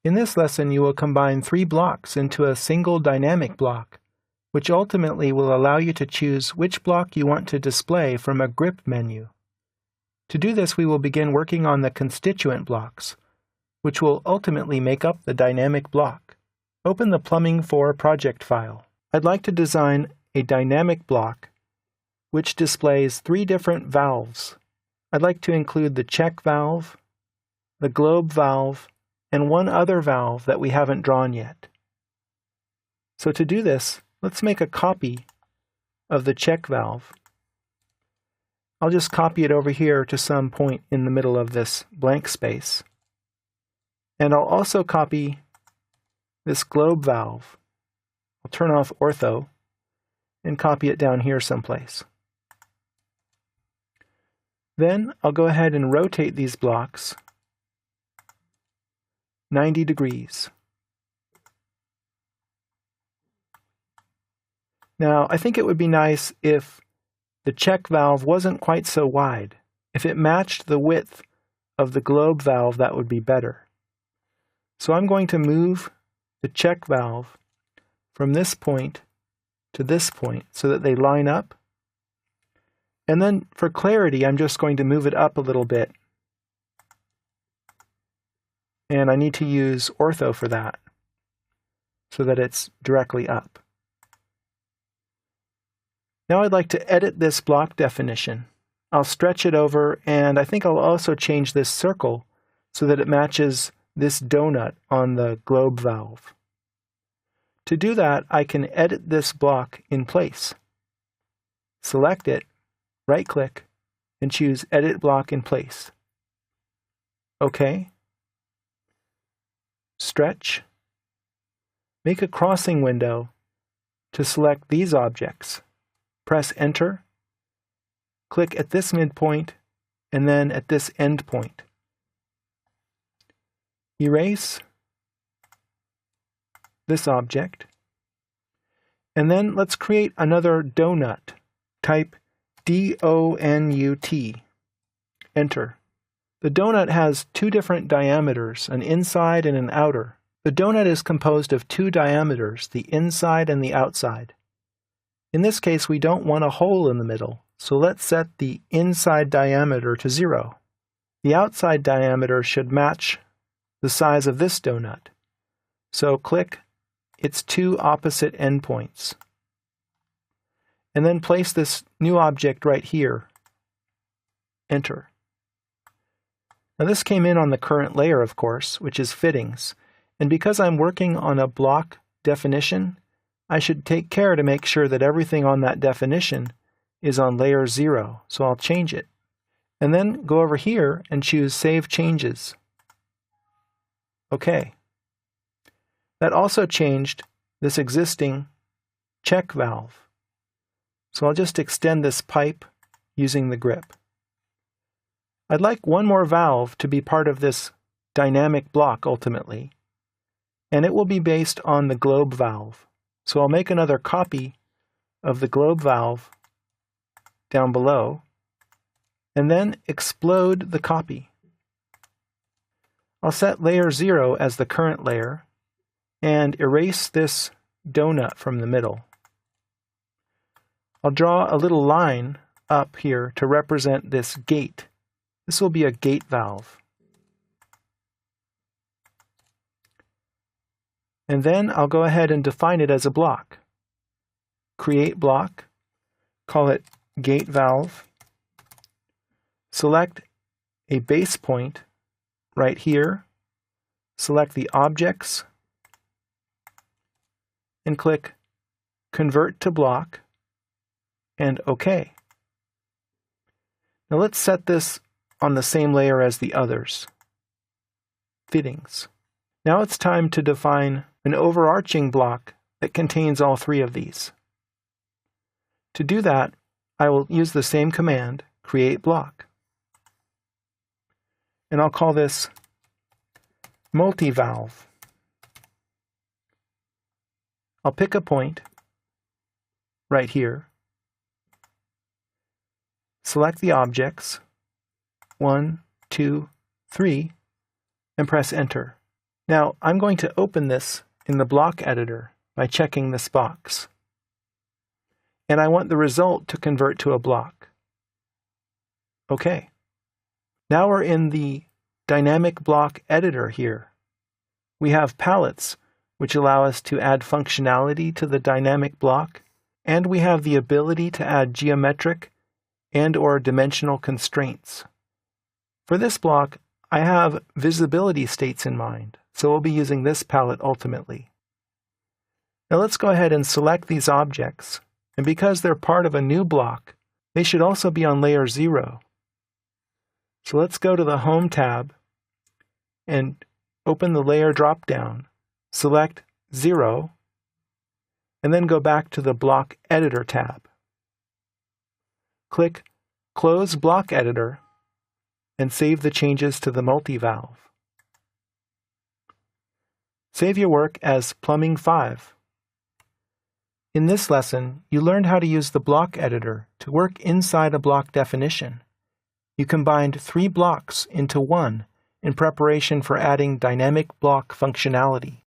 In this lesson, you will combine 3 blocks into a single dynamic block, which ultimately will allow you to choose which block you want to display from a grip menu. To do this, we will begin working on the constituent blocks, which will ultimately make up the dynamic block. Open the Plumbing 4 project file. I'd like to design a dynamic block which displays 3 different valves. I'd like to include the check valve, the globe valve, and one other valve that we haven't drawn yet. So to do this, let's make a copy of the check valve. I'll just copy it over here to some point in the middle of this blank space. And I'll also copy this globe valve. I'll turn off ortho and copy it down here someplace. Then I'll go ahead and rotate these blocks 90 degrees. Now, I think it would be nice if the check valve wasn't quite so wide. If it matched the width of the globe valve, that would be better. So I'm going to move the check valve from this point to this point so that they line up. And then for clarity, I'm just going to move it up a little bit. And I need to use ortho for that so that it's directly up. Now I'd like to edit this block definition. I'll stretch it over, and I think I'll also change this circle so that it matches this donut on the globe valve. To do that, I can edit this block in place. Select it, right-click, and choose Edit Block in Place. OK. Stretch. Make a crossing window to select these objects. Press Enter. Click at this midpoint and then at this end point. Erase this object. And then let's create another donut. Type D-O-N-U-T. Enter. The donut has 2 different diameters, an inside and an outer. The donut is composed of 2 diameters, the inside and the outside. In this case, we don't want a hole in the middle, so let's set the inside diameter to 0. The outside diameter should match the size of this donut. So click its 2 opposite endpoints. And then place this new object right here. Enter. Now this came in on the current layer, of course, which is fittings. And because I'm working on a block definition, I should take care to make sure that everything on that definition is on layer 0. So I'll change it. And then go over here and choose Save Changes. OK. That also changed this existing check valve. So I'll just extend this pipe using the grip. I'd like one more valve to be part of this dynamic block ultimately, and it will be based on the globe valve. So I'll make another copy of the globe valve down below, and then explode the copy. I'll set layer 0 as the current layer, and erase this donut from the middle. I'll draw a little line up here to represent this gate. This will be a gate valve. And then I'll go ahead and define it as a block. Create block, call it gate valve. Select a base point right here. Select the objects and click Convert to Block and OK. Now let's set this on the same layer as the others. Fittings. Now it's time to define an overarching block that contains all 3 of these. To do that, I will use the same command, Create Block. And I'll call this multi-valve. I'll pick a point right here. Select the objects, 1, 2, 3, and press Enter. Now, I'm going to open this in the block editor by checking this box. And I want the result to convert to a block. OK. Now we're in the dynamic block editor here. We have palettes, which allow us to add functionality to the dynamic block, and we have the ability to add geometric and/or dimensional constraints. For this block, I have visibility states in mind, so we'll be using this palette ultimately. Now let's go ahead and select these objects, and because they're part of a new block, they should also be on layer 0. So let's go to the Home tab and open the Layer drop-down, select 0, and then go back to the Block Editor tab. Click Close Block Editor and save the changes to the multi-valve. Save your work as Plumbing 5. In this lesson, you learned how to use the block editor to work inside a block definition. You combined 3 blocks into one in preparation for adding dynamic block functionality.